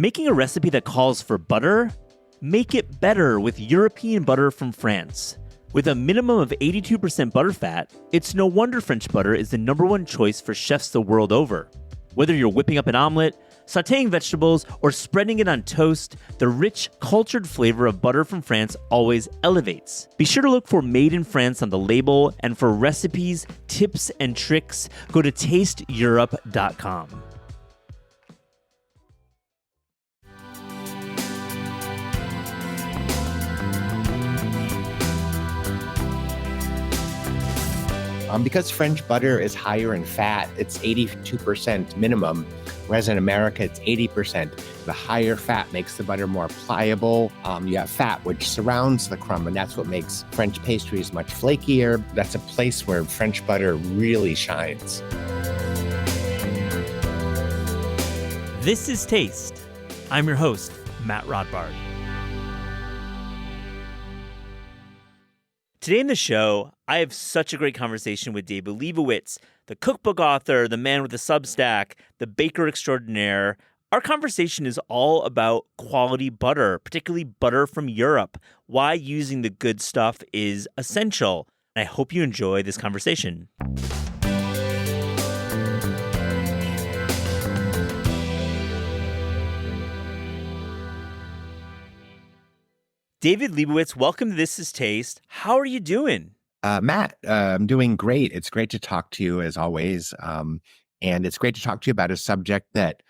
Making a recipe that calls for butter? Make it better with European butter from France. With a minimum of 82% butter fat, it's no wonder French butter is the #1 choice for chefs the world over. Whether you're whipping up an omelet, sautéing vegetables, or spreading it on toast, the rich, cultured flavor of butter from France always elevates. Be sure to look for Made in France on the label, and for recipes, tips, and tricks, go to tasteeurope.com. Because French butter is higher in fat, it's 82% minimum, whereas in America, it's 80%. The higher fat makes the butter more pliable. You have fat, which surrounds the crumb, and that's what makes French pastries much flakier. That's a place where French butter really shines. This is Taste. I'm your host, Matt Rodbard. Today in the show, I have such a great conversation with David Lebovitz, the cookbook author, the man with the Substack, the baker extraordinaire. Our conversation is all about quality butter, particularly butter from Europe, why using the good stuff is essential. I hope you enjoy this conversation. David Lebovitz, welcome to This is Taste. How are you doing? Matt, I'm doing great. It's great to talk to you as always. And it's great to talk to you about a subject that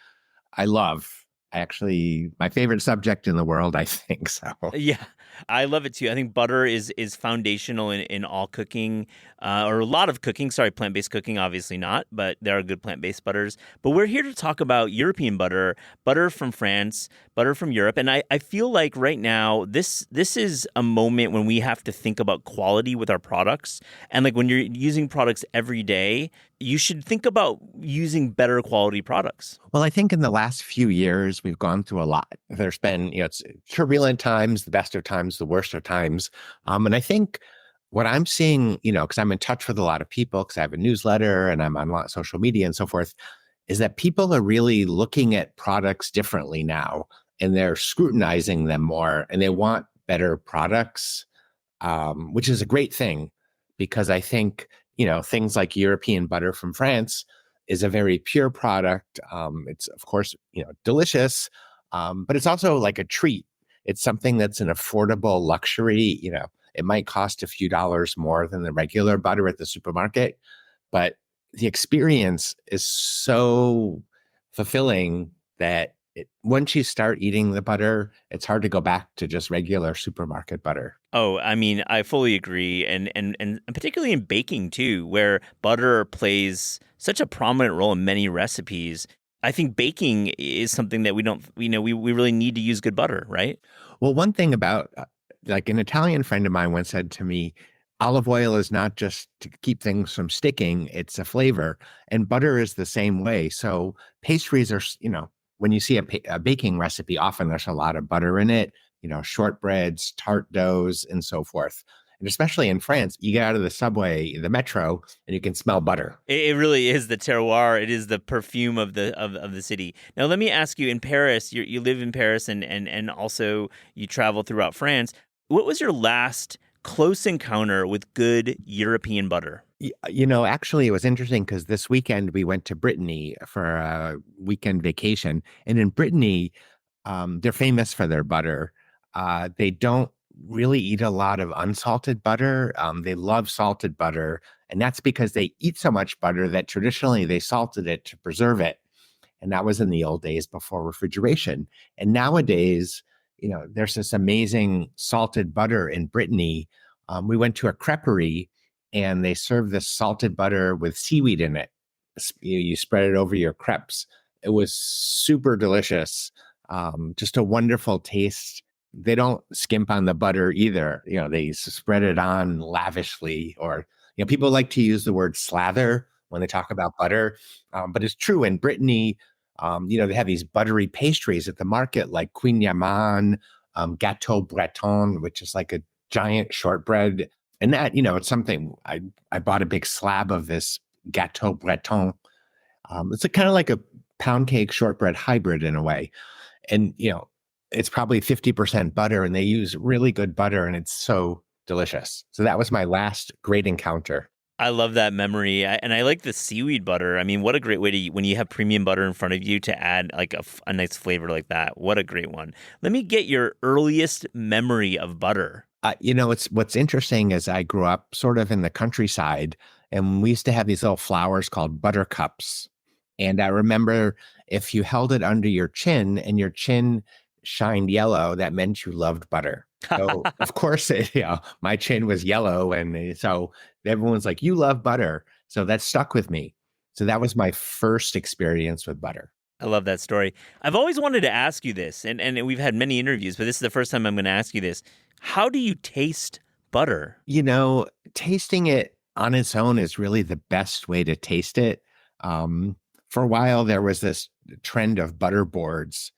I love. Actually, my favorite subject in the world, I think so. Yeah, I love it too. I think butter is foundational in all cooking, or a lot of cooking. Sorry, plant-based cooking, obviously not, but there are good plant-based butters. But we're here to talk about European butter, butter from France, butter from Europe. And I feel like right now, this is a moment when we have to think about quality with our products. And like when you're using products every day, you should think about using better quality products. Well, I think in the last few years, we've gone through a lot. There's been, it's turbulent times, the best of times, the worst of times. And I think what I'm seeing, because I'm in touch with a lot of people, because I have a newsletter and I'm on a lot of social media and so forth, is that people are really looking at products differently now, and they're scrutinizing them more, and they want better products, which is a great thing, because I think, things like European butter from France is a very pure product. It's, of course, delicious, but it's also like a treat. It's something that's an affordable luxury. It might cost a few dollars more than the regular butter at the supermarket, but the experience is so fulfilling that once you start eating the butter, it's hard to go back to just regular supermarket butter. Oh, I mean, I fully agree. And particularly in baking too, where butter plays such a prominent role in many recipes. I think baking is something that we really need to use good butter, right? Well, one thing about, like an Italian friend of mine once said to me, olive oil is not just to keep things from sticking, it's a flavor. And butter is the same way. So pastries are, when you see a baking recipe, often there's a lot of butter in it, shortbreads, tart doughs, and so forth. And especially in France, you get out of the subway, the metro, and you can smell butter. It really is the terroir. It is the perfume of the city. Now, let me ask you, in Paris, you live in Paris and also you travel throughout France. What was your last close encounter with good European butter? Actually, it was interesting because this weekend we went to Brittany for a weekend vacation. And in Brittany, they're famous for their butter. They don't really eat a lot of unsalted butter. They love salted butter. And that's because they eat so much butter that traditionally they salted it to preserve it. And that was in the old days before refrigeration. And nowadays, there's this amazing salted butter in Brittany. We went to a creperie, and they serve this salted butter with seaweed in it. You spread it over your crepes. It was super delicious. Just a wonderful taste. They don't skimp on the butter either. They spread it on lavishly, or, people like to use the word slather when they talk about butter. But it's true in Brittany, they have these buttery pastries at the market like Queen Yaman, Gâteau Breton, which is like a giant shortbread. And that, it's something I bought a big slab of this Gâteau Breton. It's kind of like a pound cake shortbread hybrid in a way. And, it's probably 50% butter, and they use really good butter, and it's so delicious. So that was my last great encounter. I love that memory. And I like the seaweed butter. I mean, what a great way to, when you have premium butter in front of you, to add like a nice flavor like that. What a great one. Let me get your earliest memory of butter. What's interesting is I grew up sort of in the countryside, and we used to have these little flowers called buttercups. And I remember if you held it under your chin and your chin shined yellow, that meant you loved butter. So of course, my chin was yellow, and so everyone's like, "You love butter," so that stuck with me. So that was my first experience with butter. I love that story. I've always wanted to ask you this, and we've had many interviews, but this is the first time I'm going to ask you this. How do you taste butter? Tasting it on its own is really the best way to taste it. For a while, there was this trend of butter boards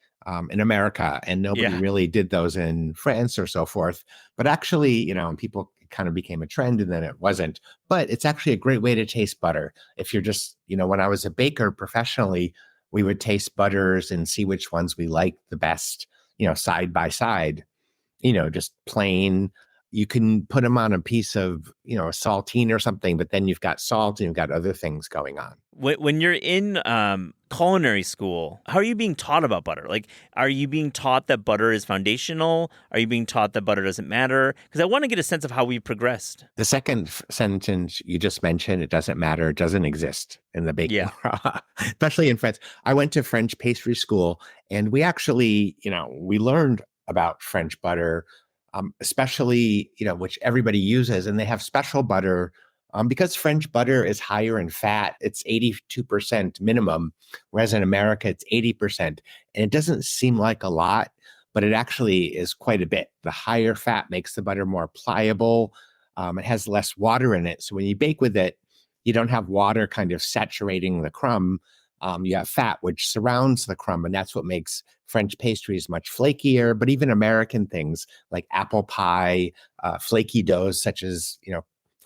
in America, and nobody really did those in France or so forth. But actually, people kind of became a trend, and then it wasn't. But it's actually a great way to taste butter. If you're just, when I was a baker professionally, we would taste butters and see which ones we liked the best, side by side, just plain. You can put them on a piece of, a saltine or something, but then you've got salt and you've got other things going on. When you're in culinary school, how are you being taught about butter? Like, are you being taught that butter is foundational? Are you being taught that butter doesn't matter? Because I want to get a sense of how we've progressed. The second sentence you just mentioned, it doesn't matter, it doesn't exist in the baking, especially in France. I went to French pastry school, and we actually, we learned about French butter, especially, which everybody uses, and they have special butter. Because French butter is higher in fat, it's 82% minimum, whereas in America, it's 80%. And it doesn't seem like a lot, but it actually is quite a bit. The higher fat makes the butter more pliable. It has less water in it. So when you bake with it, you don't have water kind of saturating the crumb. You have fat, which surrounds the crumb, and that's what makes French pastries much flakier. But even American things like apple pie, flaky doughs such as,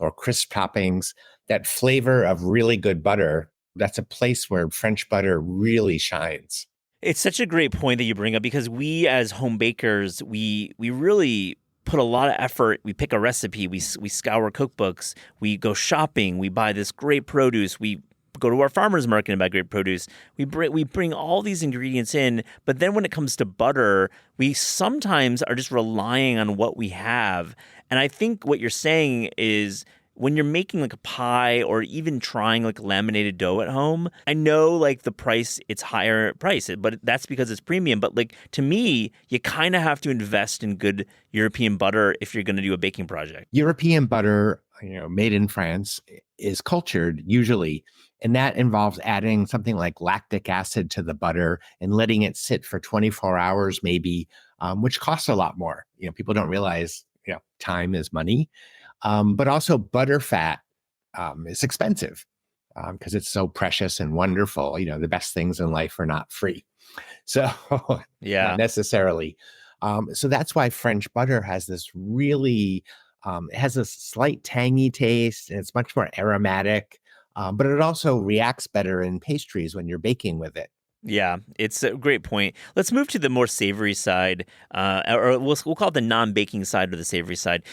or crisp toppings, that flavor of really good butter, that's a place where French butter really shines. It's such a great point that you bring up, because we as home bakers, we really put a lot of effort. We pick a recipe, we scour cookbooks, we go shopping, we buy this great produce, we go to our farmer's market and buy great produce. We bring all these ingredients in, but then when it comes to butter, we sometimes are just relying on what we have. And I think what you're saying is, when you're making like a pie or even trying like laminated dough at home, I know like the price, it's higher price, but that's because it's premium. But like, to me, you kind of have to invest in good European butter if you're going to do a baking project. European butter, made in France, is cultured usually. And that involves adding something like lactic acid to the butter and letting it sit for 24 hours maybe, which costs a lot more. People don't realize, time is money. But also butter fat is expensive because it's so precious and wonderful. The best things in life are not free. So not necessarily. So that's why French butter has this really, it has a slight tangy taste, and it's much more aromatic. But it also reacts better in pastries when you're baking with it. Yeah, it's a great point. Let's move to the more savory side, or we'll call it the non-baking side or the savory side.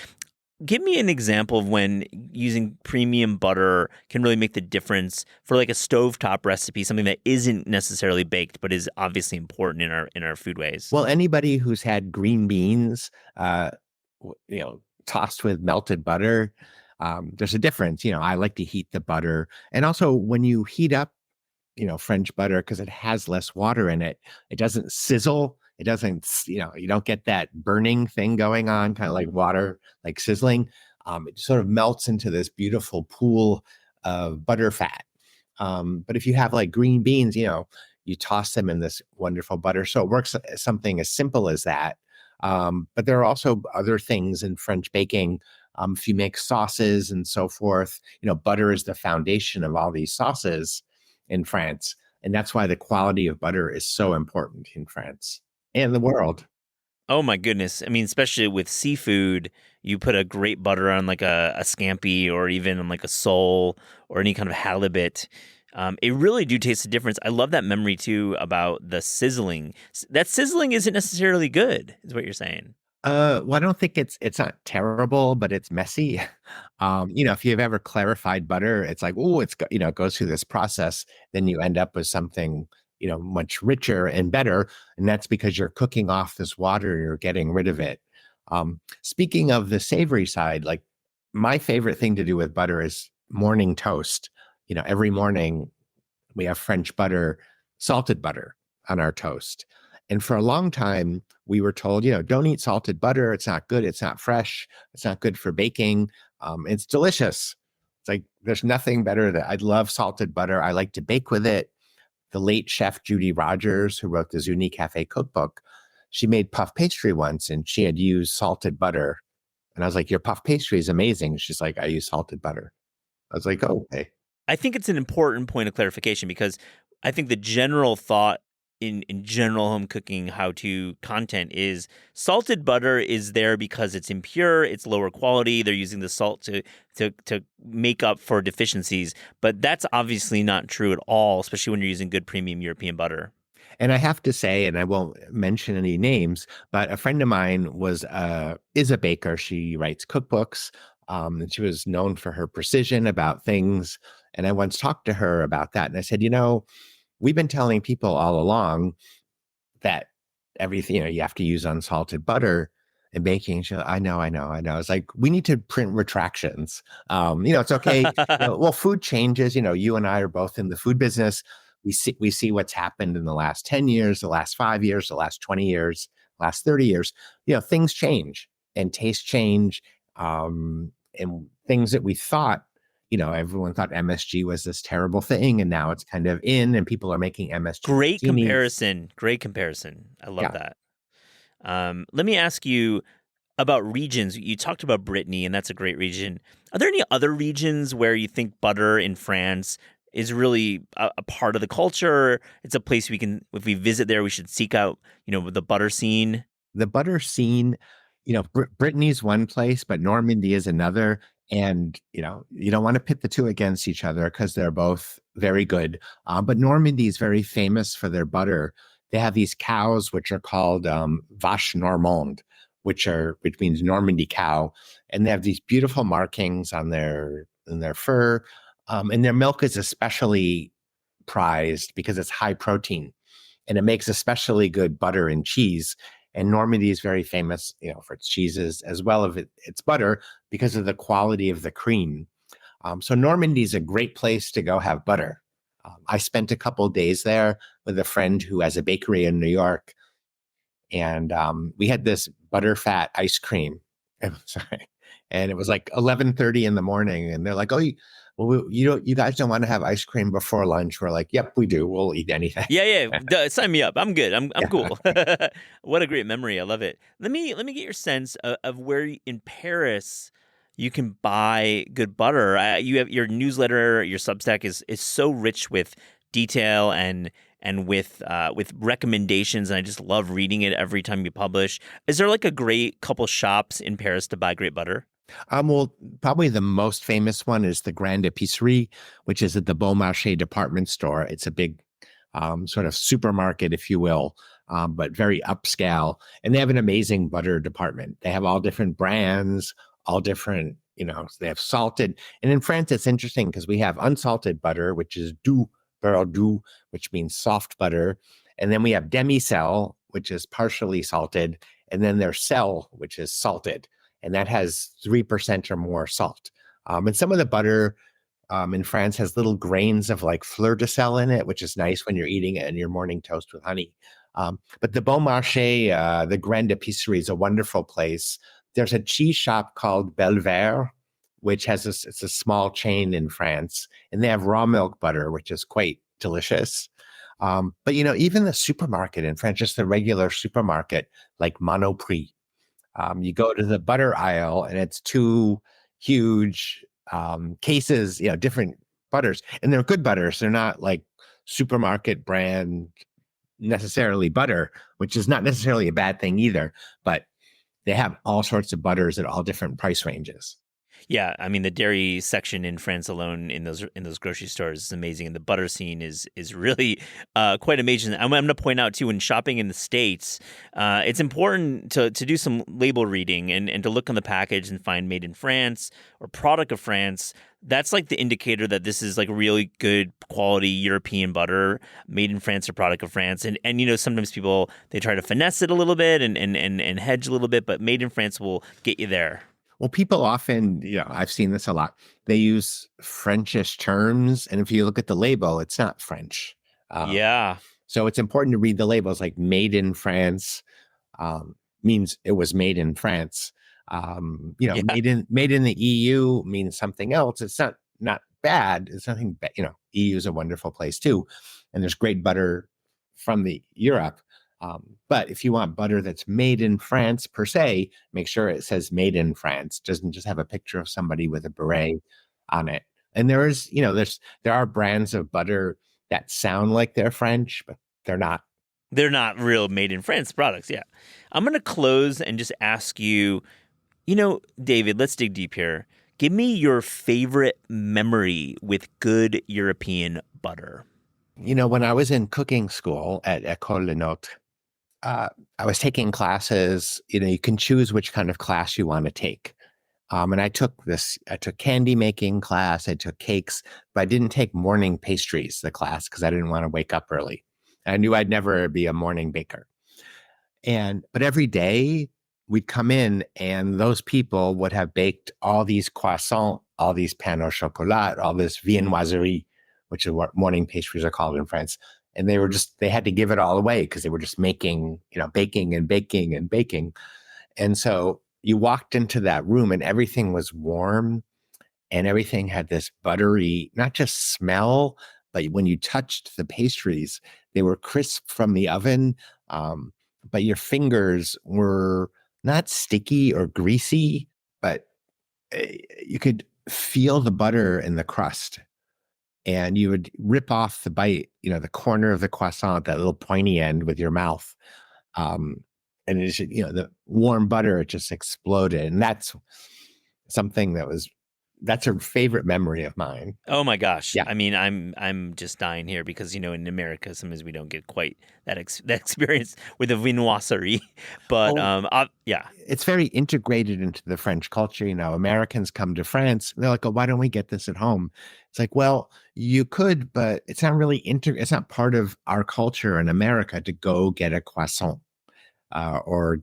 Give me an example of when using premium butter can really make the difference for like a stovetop recipe, something that isn't necessarily baked but is obviously important in our foodways. Well, anybody who's had green beans, tossed with melted butter, there's a difference. I like to heat the butter, and also when you heat up, French butter, because it has less water in it, it doesn't sizzle. It doesn't, you don't get that burning thing going on, kind of like water, like sizzling. It sort of melts into this beautiful pool of butter fat. But if you have like green beans, you toss them in this wonderful butter. So it works something as simple as that. But there are also other things in French baking. If you make sauces and so forth, butter is the foundation of all these sauces in France. And that's why the quality of butter is so important in France and the world. Oh my goodness. I mean, especially with seafood, you put a great butter on like a scampi or even on like a sole or any kind of halibut. It really do taste the difference. I love that memory too about the sizzling. That sizzling isn't necessarily good, is what you're saying. Well, I don't think it's not terrible, but it's messy. If you've ever clarified butter, it's like, oh, it goes through this process, then you end up with something, much richer and better. And that's because you're cooking off this water, you're getting rid of it. Speaking of the savory side, like my favorite thing to do with butter is morning toast. Every morning we have French butter, salted butter on our toast. And for a long time, we were told, don't eat salted butter. It's not good. It's not fresh. It's not good for baking. It's delicious. It's like there's nothing better that I love salted butter. I like to bake with it. The late chef Judy Rogers, who wrote the Zuni Cafe cookbook, she made puff pastry once and she had used salted butter. And I was like, your puff pastry is amazing. She's like, I use salted butter. I was like, oh, okay. I think it's an important point of clarification because I think the general thought in general home cooking how-to content is salted butter is there because it's impure, it's lower quality, they're using the salt to make up for deficiencies. But that's obviously not true at all, especially when you're using good premium European butter. And I have to say, and I won't mention any names, but a friend of mine is a baker. She writes cookbooks, and she was known for her precision about things. And I once talked to her about that. And I said, we've been telling people all along that everything, you have to use unsalted butter in baking. She, I know. It's like, we need to print retractions. It's okay. Well, food changes. You and I are both in the food business. We see what's happened in the last 10 years, the last 5 years, the last 20 years, last 30 years. Things change and tastes change. And things that we thought, everyone thought MSG was this terrible thing, and now it's kind of in, and people are making MSG. Great comparison. I love that. Let me ask you about regions. You talked about Brittany, and that's a great region. Are there any other regions where you think butter in France is really a part of the culture? It's a place if we visit there, we should seek out, the butter scene. The butter scene, Brittany's one place, but Normandy is another. And, you don't want to pit the two against each other because they're both very good. But Normandy is very famous for their butter. They have these cows, which are called vache normande, which means Normandy cow. And they have these beautiful markings on their fur. And their milk is especially prized because it's high protein, and it makes especially good butter and cheese. And Normandy is very famous, for its cheeses as well as its butter because of the quality of the cream. So Normandy is a great place to go have butter. I spent a couple of days there with a friend who has a bakery in New York, and we had this butterfat ice cream. And it was like 11:30 in the morning, and they're like, "Oh, well, you guys don't want to have ice cream before lunch?" We're like, "Yep, we do. We'll eat anything." Yeah. Sign me up. I'm good. I'm cool. What a great memory. I love it. Let me get your sense of where in Paris you can buy good butter. You have your newsletter, your Substack is so rich with detail and with recommendations, and I just love reading it every time you publish. Is there like a great couple shops in Paris to buy great butter? Well, probably the most famous one is the Grande Épicerie, which is at the Bon Marché department store. It's a big sort of supermarket, if you will, but very upscale. And they have an amazing butter department. They have all different brands, all different, they have salted. And in France, it's interesting because we have unsalted butter, which is doux, beurre doux, which means soft butter. And then we have demi-sel, which is partially salted. And then there's sel, which is salted. And that has 3% or more salt. And some of the butter in France has little grains of like fleur de sel in it, which is nice when you're eating it in your morning toast with honey. But the Bon Marché, the Grande Épicerie, is a wonderful place. There's a cheese shop called Belver, which it's a small chain in France, and they have raw milk butter, which is quite delicious. But even the supermarket in France, just the regular supermarket, like Monoprix. You go to the butter aisle and it's two huge cases, different butters, and they're good butters. They're not like supermarket brand necessarily butter, which is not necessarily a bad thing either, but they have all sorts of butters at all different price ranges. Yeah, I mean the dairy section in France alone in those grocery stores is amazing, and the butter scene is really quite amazing. I'm going to point out too when shopping in the States, it's important to do some label reading and to look on the package and find "Made in France" or "Product of France." That's like the indicator that this is like really good quality European butter made in France or product of France. And sometimes people they try to finesse it a little bit and hedge a little bit, but made in France will get you there. Well, people often, I've seen this a lot. They use Frenchish terms, and if you look at the label, it's not French. Yeah. So it's important to read the labels, like "Made in France" means it was made in France. Yeah. Made in the EU means something else. It's not bad. It's nothing bad. EU is a wonderful place too, and there's great butter from the Europe. But if you want butter that's made in France per se, make sure it says "Made in France." Doesn't just have a picture of somebody with a beret on it. And there are brands of butter that sound like they're French, but they're not. They're not real made in France products. Yeah. I'm going to close and just ask you, David, let's dig deep here. Give me your favorite memory with good European butter. When I was in cooking school at École Le Nôtre, I was taking classes. You can choose which kind of class you want to take. And I took candy making class. I took cakes, but I didn't take morning pastries, the class, because I didn't want to wake up early. I knew I'd never be a morning baker. But every day we'd come in and those people would have baked all these croissants, all these pain au chocolat, all this viennoiserie, which is what morning pastries are called in France. And they had to give it all away because they were just making, baking and baking and baking. And so you walked into that room and everything was warm and everything had this buttery, not just smell, but when you touched the pastries, they were crisp from the oven. But your fingers were not sticky or greasy, but you could feel the butter in the crust. And you would rip off the bite, the corner of the croissant, that little pointy end with your mouth. And it's, the warm butter, it just exploded. And that's something that's a favorite memory of mine. Oh my gosh. Yeah. I mean, I'm just dying here because, in America, sometimes we don't get quite that experience with the viennoiserie. But yeah. It's very integrated into the French culture. Americans come to France. They're like, oh, why don't we get this at home? It's like, well, you could, but it's not really it's not part of our culture in America to go get a croissant or,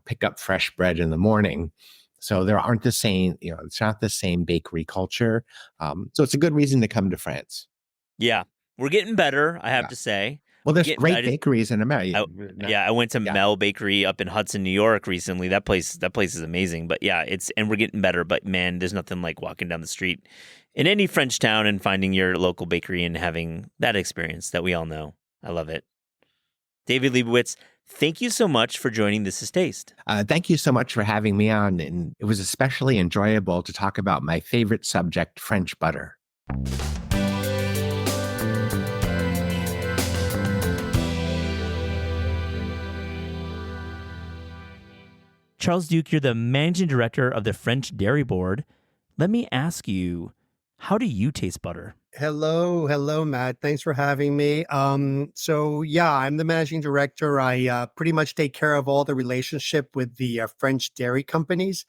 pick up fresh bread in the morning. So there aren't the same, it's not the same bakery culture. So it's a good reason to come to France. Yeah. We're getting better, I have to say. Well, there's great bakeries in America. I went to Mel Bakery up in Hudson, New York recently. That place is amazing. But yeah, and we're getting better. But man, there's nothing like walking down the street in any French town and finding your local bakery and having that experience that we all know. I love it. David Lebovitz, thank you so much for joining This Is Taste. Thank you so much for having me on. And it was especially enjoyable to talk about my favorite subject, French butter. Charles Duque, you're the managing director of the French Dairy Board. Let me ask you, how do you taste butter? Hello, Matt. Thanks for having me. So yeah, I'm the managing director. I pretty much take care of all the relationship with the French dairy companies,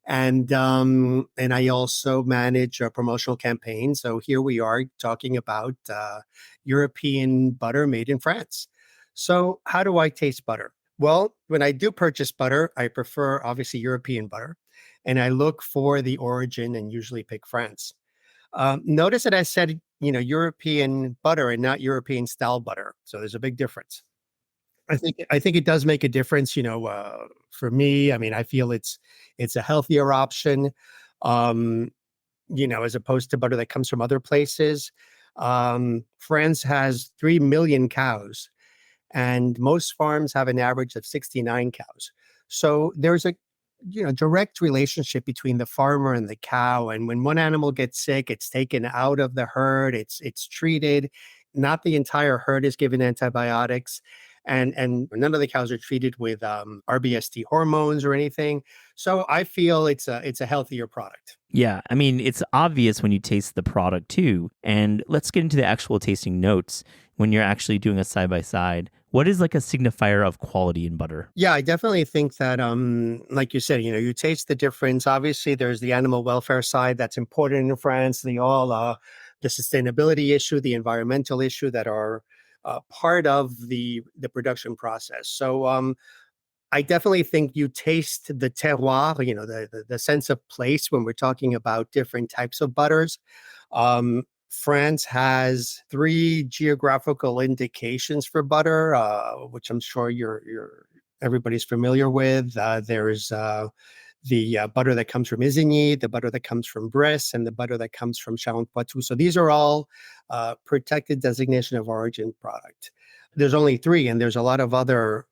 and I also manage a promotional campaign. So here we are talking about European butter made in France. So how do I taste butter? Well, when I do purchase butter, I prefer obviously European butter, and I look for the origin and usually pick France. Notice that I said, European butter and not European style butter. So there's a big difference. I think it does make a difference. For me, I mean, I feel it's a healthier option. As opposed to butter that comes from other places. France has 3 million cows, and most farms have an average of 69 cows. So there's a direct relationship between the farmer and the cow. And when one animal gets sick, it's taken out of the herd, it's treated. Not the entire herd is given antibiotics. and none of the cows are treated with RBST hormones or anything. So I feel it's a healthier product. Yeah, I mean, it's obvious when you taste the product too. And let's get into the actual tasting notes when you're actually doing a side by side. What is like a signifier of quality in butter? Yeah, I definitely think that, like you said, you taste the difference. Obviously, there's the animal welfare side that's important in France. The sustainability issue, the environmental issue that are part of the production process. So I definitely think you taste the terroir, the sense of place when we're talking about different types of butters. France has three geographical indications for butter, which I'm sure everybody's familiar with. There's the butter that comes from Isigny, the butter that comes from Bresse, and the butter that comes from Charente-Poitou. So these are all protected designation of origin product. There's only three, and there's a lot of other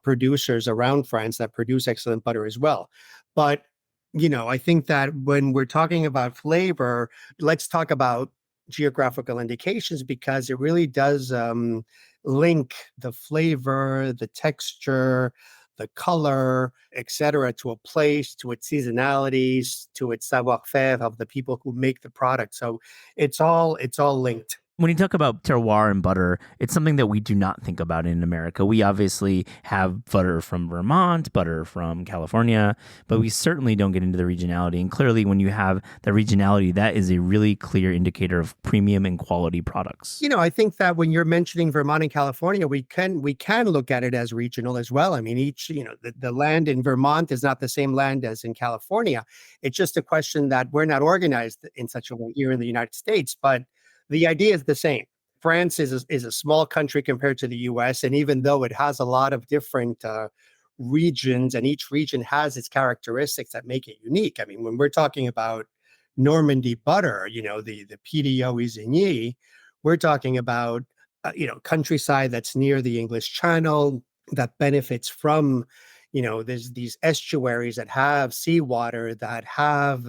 producers around France that produce excellent butter as well. But I think that when we're talking about flavor, let's talk about geographical indications, because it really does link the flavor, the texture, the color, etc., to a place, to its seasonalities, to its savoir-faire of the people who make the product. So it's all linked. When you talk about terroir and butter, it's something that we do not think about in America. We obviously have butter from Vermont, butter from California, but we certainly don't get into the regionality. And clearly, when you have the regionality, that is a really clear indicator of premium and quality products. I think that when you're mentioning Vermont and California, we can look at it as regional as well. I mean, the land in Vermont is not the same land as in California. It's just a question that we're not organized in such a way here in the United States, but the idea is the same. France is a small country compared to the US. And even though it has a lot of different regions, and each region has its characteristics that make it unique. I mean, when we're talking about Normandy butter, the PDO Isigny, we're talking about, countryside that's near the English Channel, that benefits from, there's these estuaries that have seawater, that have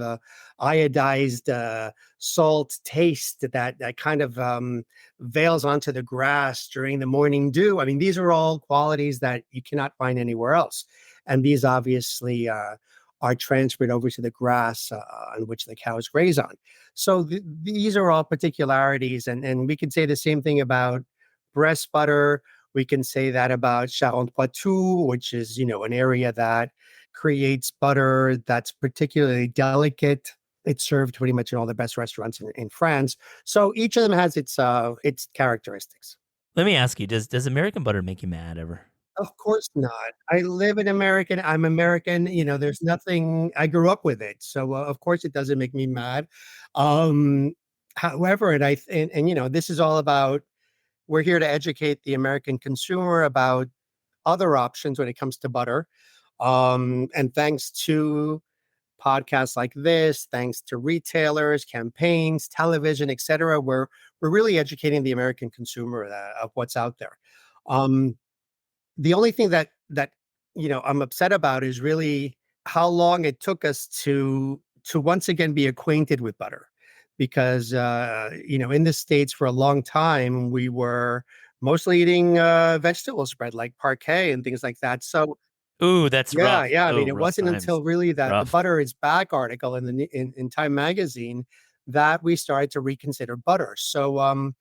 iodized salt taste that kind of veils onto the grass during the morning dew. I mean, these are all qualities that you cannot find anywhere else. And these obviously are transferred over to the grass on which the cows graze on. So these are all particularities. And we can say the same thing about Bresse butter. We can say that about Charente-Poitou, which is, an area that creates butter that's particularly delicate. It's served pretty much in all the best restaurants in France. So each of them has its characteristics. Let me ask you, does American butter make you mad ever? Of course not. I live in American. I'm American. There's nothing. I grew up with it, so of course it doesn't make me mad. However, and this is all about. We're here to educate the American consumer about other options when it comes to butter. And thanks to podcasts like this, thanks to retailers, campaigns, television, etc., we're really educating the American consumer of what's out there. The only thing that I'm upset about is really how long it took us to once again be acquainted with butter. Because, in the States for a long time, we were mostly eating vegetable spread like parquet and things like that. So, ooh, that's rough. Yeah. I mean, Oh, it rough wasn't times. until really that Rough. the butter is back article in Time magazine that we started to reconsider butter. So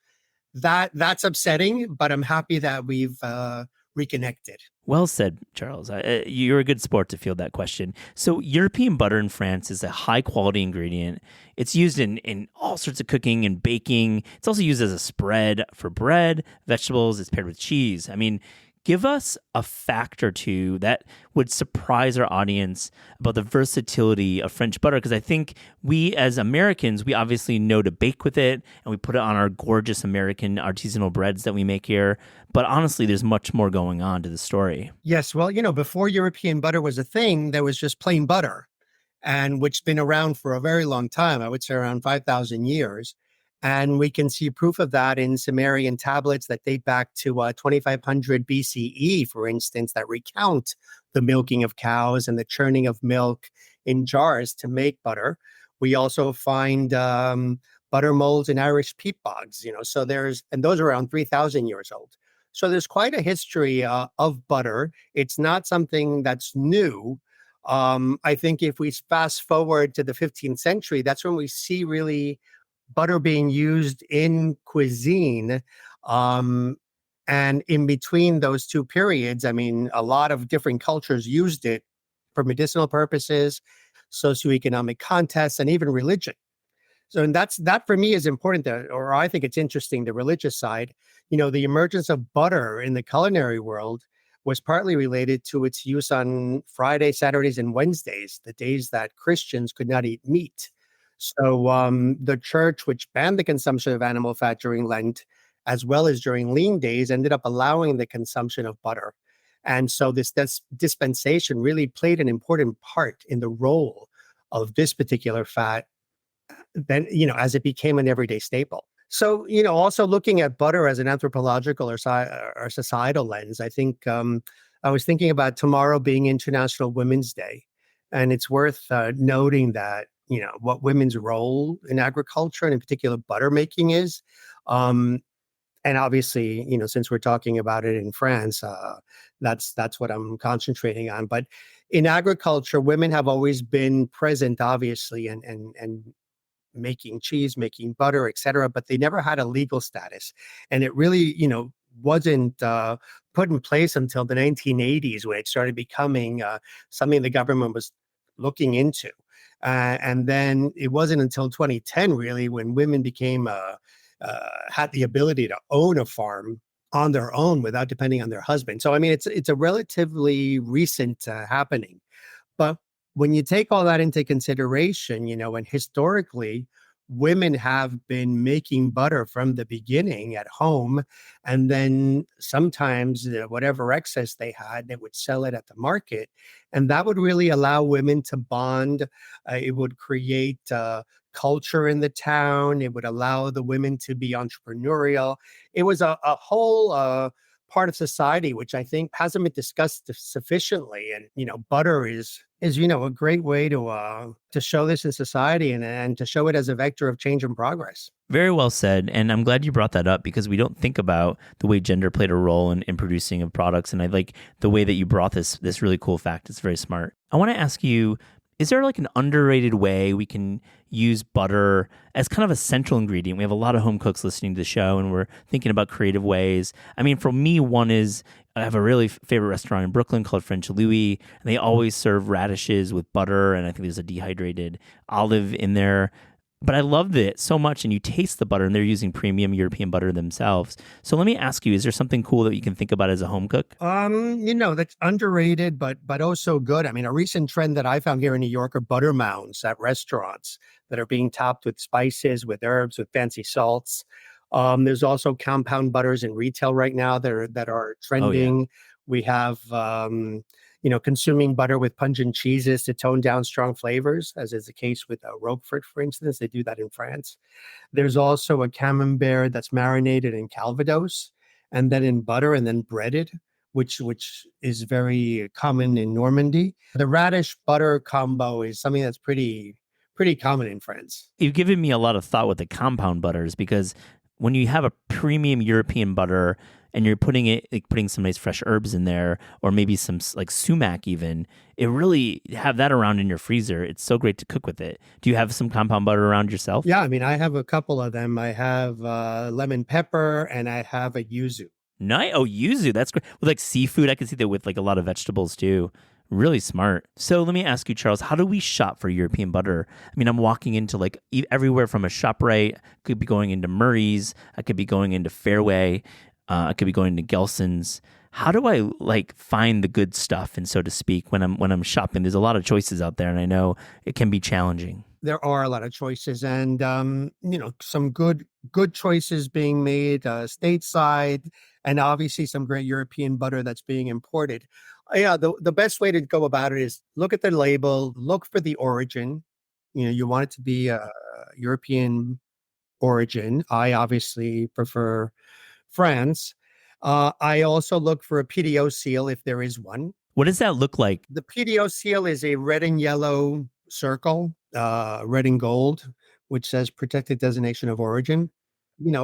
that's upsetting, but I'm happy that we've reconnected. Well said, Charles. You're a good sport to field that question. So European butter in France is a high-quality ingredient. It's used in all sorts of cooking and baking. It's also used as a spread for bread, vegetables. It's paired with cheese. I mean, give us a fact or two that would surprise our audience about the versatility of French butter, because I think we as Americans, we obviously know to bake with it and we put it on our gorgeous American artisanal breads that we make here. But honestly, there's much more going on to the story. Yes. Well, before European butter was a thing, there was just plain butter, and which has been around for a very long time. I would say around 5,000 years. And we can see proof of that in Sumerian tablets that date back to 2500 BCE, for instance, that recount the milking of cows and the churning of milk in jars to make butter. We also find butter molds in Irish peat bogs, so and those are around 3,000 years old. So there's quite a history of butter. It's not something that's new. I think if we fast forward to the 15th century, that's when we see really butter being used in cuisine. Um, and in between those two periods, I mean, a lot of different cultures used it for medicinal purposes, socioeconomic contests, and even religion. So, and that for me is important, or I think it's interesting, the religious side. The emergence of butter in the culinary world was partly related to its use on Fridays, Saturdays, and Wednesdays, the days that Christians could not eat meat. So, the church, which banned the consumption of animal fat during Lent, as well as during lean days, ended up allowing the consumption of butter. And so, this dispensation really played an important part in the role of this particular fat then, as it became an everyday staple. So, also looking at butter as an anthropological or societal lens, I think I was thinking about tomorrow being International Women's Day. And it's worth noting that, what women's role in agriculture and in particular butter making is. And obviously, since we're talking about it in France, that's what I'm concentrating on. But in agriculture, women have always been present, obviously, and making cheese, making butter, etc., but they never had a legal status. And it really, wasn't put in place until the 1980s when it started becoming something the government was looking into. And then it wasn't until 2010, really, when women became had the ability to own a farm on their own without depending on their husband. So, I mean, it's a relatively recent happening. But when you take all that into consideration, and historically, women have been making butter from the beginning at home. And then sometimes whatever excess they had, they would sell it at the market. And that would really allow women to bond. It would create culture in the town. It would allow the women to be entrepreneurial. It was a whole part of society, which I think hasn't been discussed sufficiently. And, butter is a great way to show this in society and to show it as a vector of change and progress. Very well said. And I'm glad you brought that up because we don't think about the way gender played a role in producing of products. And I like the way that you brought this really cool fact. It's very smart. I want to ask you, is there like an underrated way we can use butter as kind of a central ingredient? We have a lot of home cooks listening to the show and we're thinking about creative ways. I mean, for me, one is I have a really favorite restaurant in Brooklyn called French Louis, and they always serve radishes with butter, and I think there's a dehydrated olive in there. But I love it so much, and you taste the butter, and they're using premium European butter themselves. So let me ask you, is there something cool that you can think about as a home cook? That's underrated, but also good. I mean, a recent trend that I found here in New York are butter mounds at restaurants that are being topped with spices, with herbs, with fancy salts. There's also compound butters in retail right now that are trending. Oh, yeah. We have, consuming butter with pungent cheeses to tone down strong flavors, as is the case with Roquefort, for instance. They do that in France. There's also a camembert that's marinated in Calvados and then in butter and then breaded, which is very common in Normandy. The radish butter combo is something that's pretty common in France. You've given me a lot of thought with the compound butters because when you have a premium European butter and you're putting some nice fresh herbs in there, or maybe some like sumac even, it really have that around in your freezer. It's so great to cook with it. Do you have some compound butter around yourself? Yeah, I mean, I have a couple of them. I have lemon pepper and I have a yuzu. Nice. Oh, yuzu. That's great. With like seafood, I can see that with like a lot of vegetables too. Really smart. So let me ask you, Charles, how do we shop for European butter? I mean, I'm walking into like everywhere from a ShopRite. I could be going into Murray's. I could be going into Fairway. I could be going to Gelson's. How do I like find the good stuff, and so to speak, when I'm shopping? There's a lot of choices out there, and I know it can be challenging. There are a lot of choices, and some good choices being made stateside, and obviously some great European butter that's being imported. Yeah, the best way to go about it is look at the label, look for the origin. You want it to be a European origin. I obviously prefer France. I also look for a PDO seal if there is one. What does that look like? The PDO seal is a red and yellow circle, red and gold, which says protected designation of origin.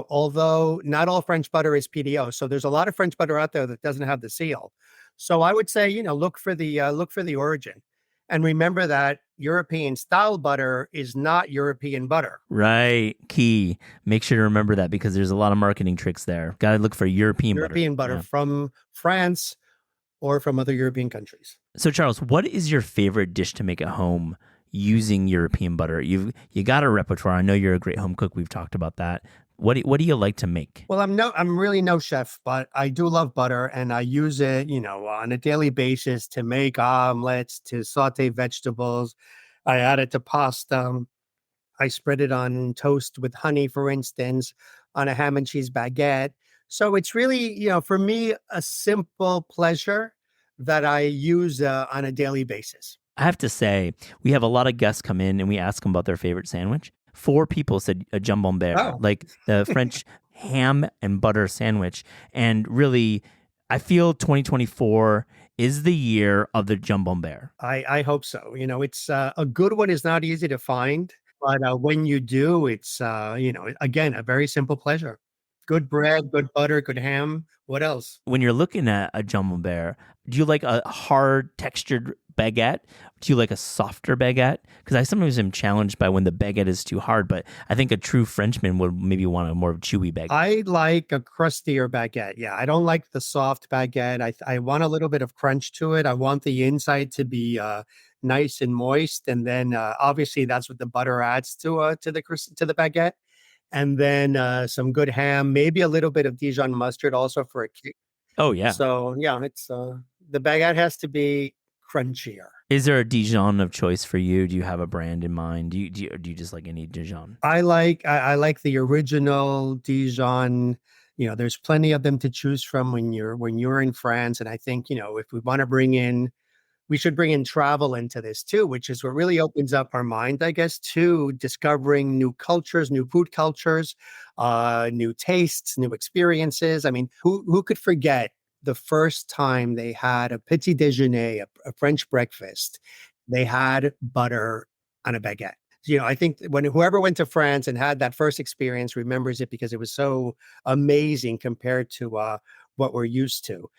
although not all French butter is PDO, so there's a lot of French butter out there that doesn't have the seal. So I would say, look for the origin, and remember that European style butter is not European butter. Right. Key. Make sure to remember that because there's a lot of marketing tricks there. Got to look for European butter Yeah. from France or from other European countries. So Charles, what is your favorite dish to make at home using European butter? You got a repertoire. I know you're a great home cook. We've talked about that. What do you like to make? Well, I'm really no chef, but I do love butter, and I use it, on a daily basis to make omelets, to saute vegetables. I add it to pasta. I spread it on toast with honey, for instance, on a ham and cheese baguette. So it's really, for me, a simple pleasure that I use on a daily basis. I have to say, we have a lot of guests come in and we ask them about their favorite sandwich. 4 people said a jambon-beurre, like the French ham and butter sandwich. And really, I feel 2024 is the year of the jambon-beurre. I hope so. It's a good one is not easy to find, but when you do, it's, again, a very simple pleasure. Good bread, good butter, good ham. What else? When you're looking at a jambon-beurre, do you like a hard textured baguette? Do you like a softer baguette? Because I sometimes am challenged by when the baguette is too hard, but I think a true Frenchman would maybe want a more chewy baguette. I like a crustier baguette. Yeah, I don't like the soft baguette. I want a little bit of crunch to it. I want the inside to be nice and moist, and then obviously that's what the butter adds to the baguette. And then some good ham, maybe a little bit of Dijon mustard also for a kick. Oh yeah. So yeah, it's the baguette has to be crunchier. Is there a Dijon of choice for you? Do you have a brand in mind? Do you just like any Dijon? I like the original Dijon. There's plenty of them to choose from when you're in France. And I think, if we want to we should bring in travel into this too, which is what really opens up our mind, I guess, to discovering new cultures, new food cultures, new tastes, new experiences. I mean, who could forget the first time they had a petit déjeuner, a French breakfast, they had butter on a baguette. I think when whoever went to France and had that first experience remembers it because it was so amazing compared to what we're used to.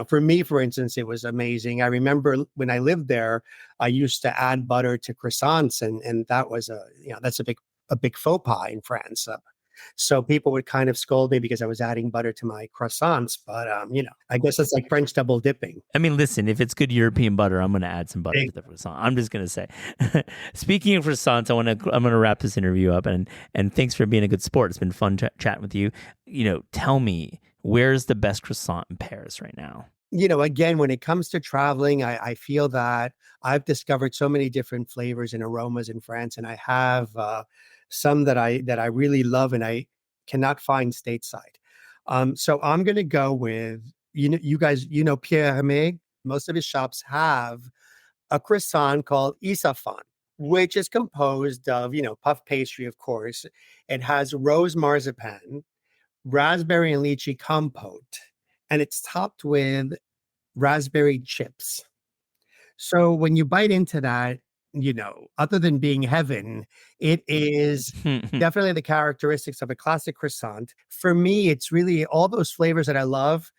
For me, for instance, it was amazing. I remember when I lived there, I used to add butter to croissants, and that was that's a big faux pas in France. So people would kind of scold me because I was adding butter to my croissants. But, I guess it's like French double dipping. I mean, listen, if it's good European butter, I'm going to add some butter to the croissant. I'm just going to say. Speaking of croissants, I'm going to wrap this interview up. And thanks for being a good sport. It's been fun chatting with you. Tell me, where's the best croissant in Paris right now? Again, when it comes to traveling, I feel that I've discovered so many different flavors and aromas in France. And I have some that I really love and I cannot find stateside. So I'm going to go with, you guys, Pierre Hermé. Most of his shops have a croissant called Isafan, which is composed of, puff pastry, of course. It has rose marzipan, raspberry and lychee compote, and it's topped with raspberry chips. So when you bite into that, other than being heaven, it is definitely the characteristics of a classic croissant. For me, it's really all those flavors that I love,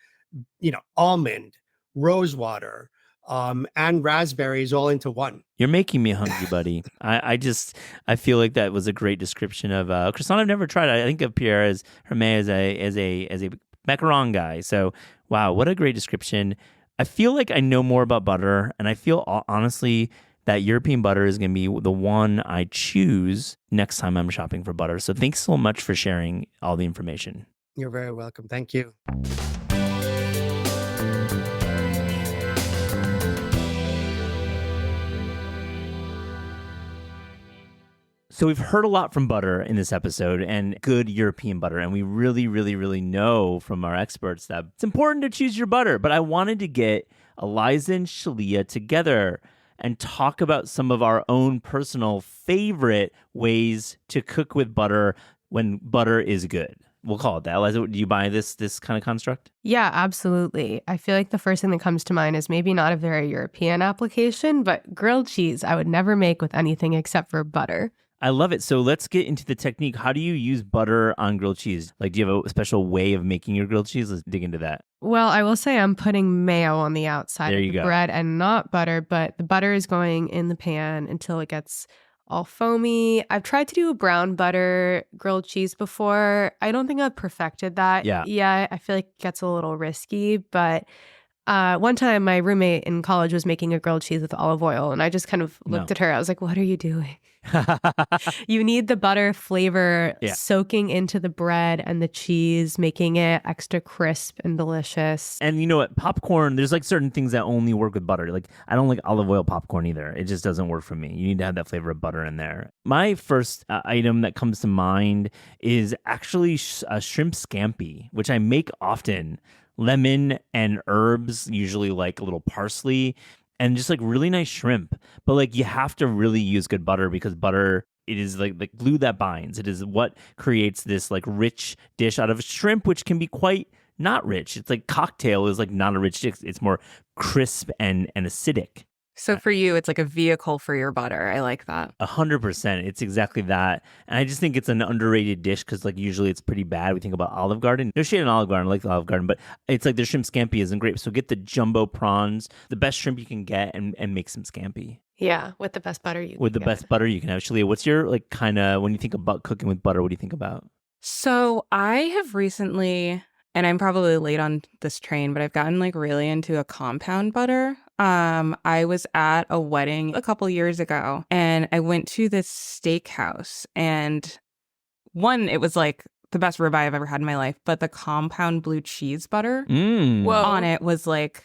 almond, rosewater, and raspberries all into one. You're making me hungry, buddy. I feel like that was a great description of a croissant I've never tried. I think of Pierre as Hermé as a macaron guy. So wow, what a great description. I feel like I know more about butter, and I feel honestly that European butter is going to be the one I choose next time I'm shopping for butter. So thanks so much for sharing all the information. You're very welcome. Thank you. So we've heard a lot from butter in this episode and good European butter. And we really, really, really know from our experts that it's important to choose your butter. But I wanted to get Aliza and Shalea together and talk about some of our own personal favorite ways to cook with butter when butter is good. We'll call it that. Aliza, do you buy this kind of construct? Yeah, absolutely. I feel like the first thing that comes to mind is maybe not a very European application, but grilled cheese I would never make with anything except for butter. I love it. So let's get into the technique. How do you use butter on grilled cheese? Like, do you have a special way of making your grilled cheese? Let's dig into that. Well, I will say I'm putting mayo on the outside There of you the go. bread and not butter, but the butter is going in the pan until it gets all foamy. I've tried to do a brown butter grilled cheese before. I don't think I've perfected that yet. I feel like it gets a little risky, but one time my roommate in college was making a grilled cheese with olive oil, and I just kind of looked at her. I was like, what are you doing? You need the butter flavor soaking into the bread and the cheese, making it extra crisp and delicious. And you know what? Popcorn, there's like certain things that only work with butter. Like, I don't like olive oil popcorn either. It just doesn't work for me. You need to have that flavor of butter in there. My first item that comes to mind is actually a shrimp scampi, which I make often. Lemon and herbs, usually like a little parsley, and just like really nice shrimp. But like, you have to really use good butter, because butter, it is like the glue that binds. It is what creates this like rich dish out of shrimp, which can be quite not rich. It's like cocktail is like not a rich dish. It's more crisp and acidic. So for you, it's like a vehicle for your butter. I like that. 100%. It's exactly that. And I just think it's an underrated dish, because like usually it's pretty bad. We think about Olive Garden. No shade on Olive Garden. I like the Olive Garden, but it's like their shrimp scampi isn't great. So get the jumbo prawns, the best shrimp you can get, and make some scampi. Yeah, with the best butter you can With the get. best butter you can have. Shalea, what's your like kind of, when you think about cooking with butter, what do you think about? So I have recently, and I'm probably late on this train, but I've gotten like really into a compound butter. I was at a wedding a couple years ago, and I went to this steakhouse, and one, it was like the best ribeye I've ever had in my life, but the compound blue cheese butter on it was like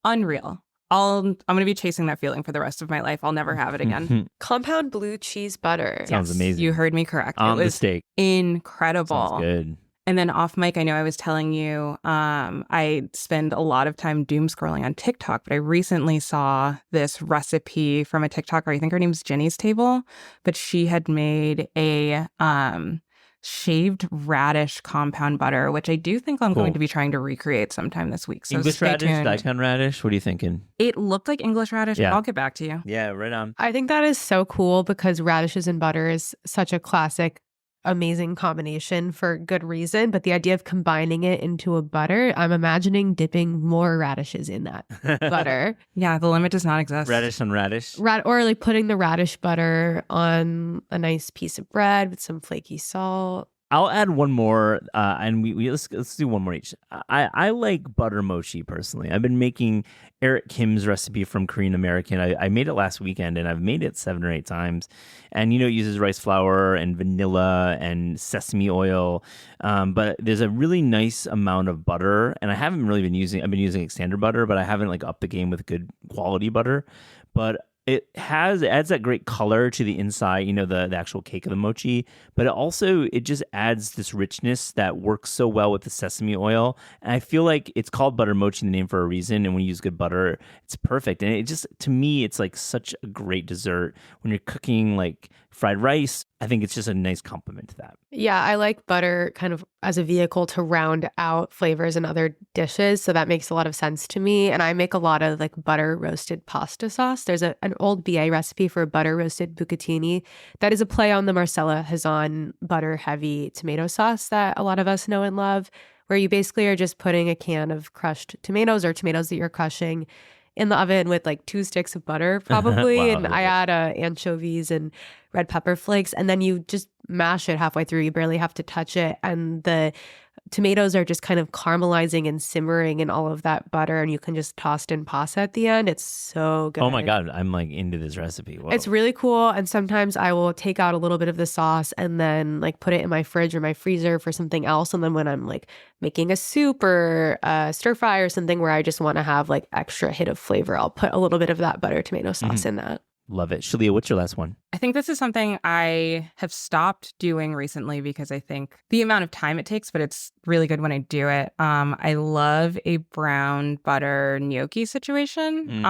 unreal. I'm going to be chasing that feeling for the rest of my life. I'll never have it again. Compound blue cheese butter. Sounds amazing. You heard me correct. On it the was steak. incredible. Sounds good. And then off mic, I know I was telling you, I spend a lot of time doom scrolling on TikTok, but I recently saw this recipe from a TikToker. I think her name's Jenny's Table, but she had made a shaved radish compound butter, which I do think I'm going to be trying to recreate sometime this week. So English stay radish, tuned. daikon radish. What are you thinking? It looked like English radish, but I'll get back to you. Yeah, right on. I think that is so cool, because radishes and butter is such a classic, amazing combination for good reason. But the idea of combining it into a butter, I'm imagining dipping more radishes in that butter. Yeah, the limit does not exist. Radish on radish. Or like putting the radish butter on a nice piece of bread with some flaky salt. I'll add one more, and let's do one more each. I like butter mochi personally. I've been making Eric Kim's recipe from Korean American. I made it last weekend, and I've made it 7 or 8 times. And it uses rice flour and vanilla and sesame oil, but there's a really nice amount of butter. And I haven't really been using. I've been using like standard butter, but I haven't like upped the game with good quality butter. But it adds that great color to the inside, the actual cake of the mochi, but it just adds this richness that works so well with the sesame oil. And I feel like it's called butter mochi in the name for a reason. And when you use good butter, it's perfect. And it just, to me, it's like such a great dessert when you're cooking like fried rice. I think it's just a nice compliment to that. Yeah, I like butter kind of as a vehicle to round out flavors in other dishes. So that makes a lot of sense to me. And I make a lot of like butter roasted pasta sauce. There's an old BA recipe for butter roasted bucatini that is a play on the Marcella Hazan butter heavy tomato sauce that a lot of us know and love, where you basically are just putting a can of crushed tomatoes or tomatoes that you're crushing in the oven with like 2 sticks of butter probably. Wow, and I add anchovies and red pepper flakes, and then you just mash it halfway through. You barely have to touch it. And the tomatoes are just kind of caramelizing and simmering in all of that butter, and you can just toss in pasta at the end. It's so good. Oh my God, I'm like into this recipe. Whoa. It's really cool. And sometimes I will take out a little bit of the sauce and then like put it in my fridge or my freezer for something else. And then when I'm like making a soup or stir fry or something where I just want to have like extra hit of flavor, I'll put a little bit of that butter tomato sauce in that. Love it. Shalea, what's your last one? I think this is something I have stopped doing recently because I think the amount of time it takes, but it's really good when I do it. I love a brown butter gnocchi situation.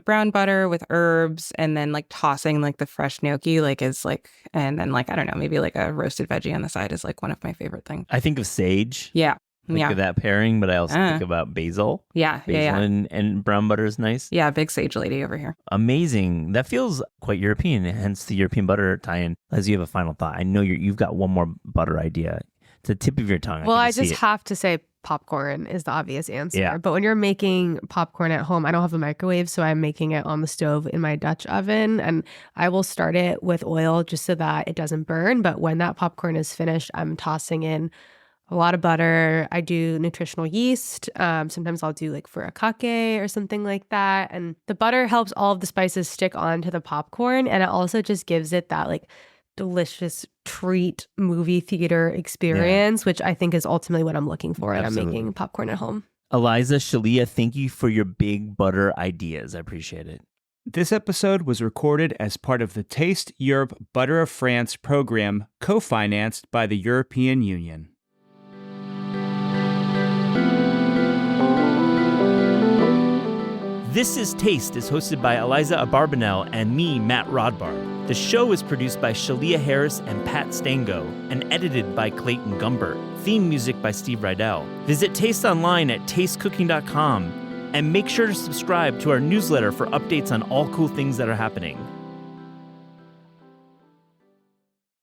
Brown butter with herbs, and then like tossing like the fresh gnocchi and then like, I don't know, maybe like a roasted veggie on the side is like one of my favorite things. I think of sage. Yeah. Think of that pairing, but I also think about basil. Yeah. And brown butter is nice. Yeah, big sage lady over here. Amazing. That feels quite European, hence the European butter tie-in. As you have a final thought, I know you've got one more butter idea. It's the tip of your tongue. Well, I just have to say popcorn is the obvious answer. Yeah. But when you're making popcorn at home, I don't have a microwave, so I'm making it on the stove in my Dutch oven. And I will start it with oil just so that it doesn't burn. But when that popcorn is finished, I'm tossing in a lot of butter. I do nutritional yeast. Sometimes I'll do like furikake or something like that. And the butter helps all of the spices stick onto the popcorn. And it also just gives it that like delicious treat movie theater experience, which I think is ultimately what I'm looking for when I'm making popcorn at home. Aliza, Shalea, thank you for your big butter ideas. I appreciate it. This episode was recorded as part of the Taste Europe Butter of France program, co-financed by the European Union. This is Taste is hosted by Aliza Abarbanel and me, Matt Rodbard. The show is produced by Shalea Harris and Pat Stango and edited by Clayton Gumbert. Theme music by Steve Rydell. Visit Taste online at tastecooking.com and make sure to subscribe to our newsletter for updates on all cool things that are happening.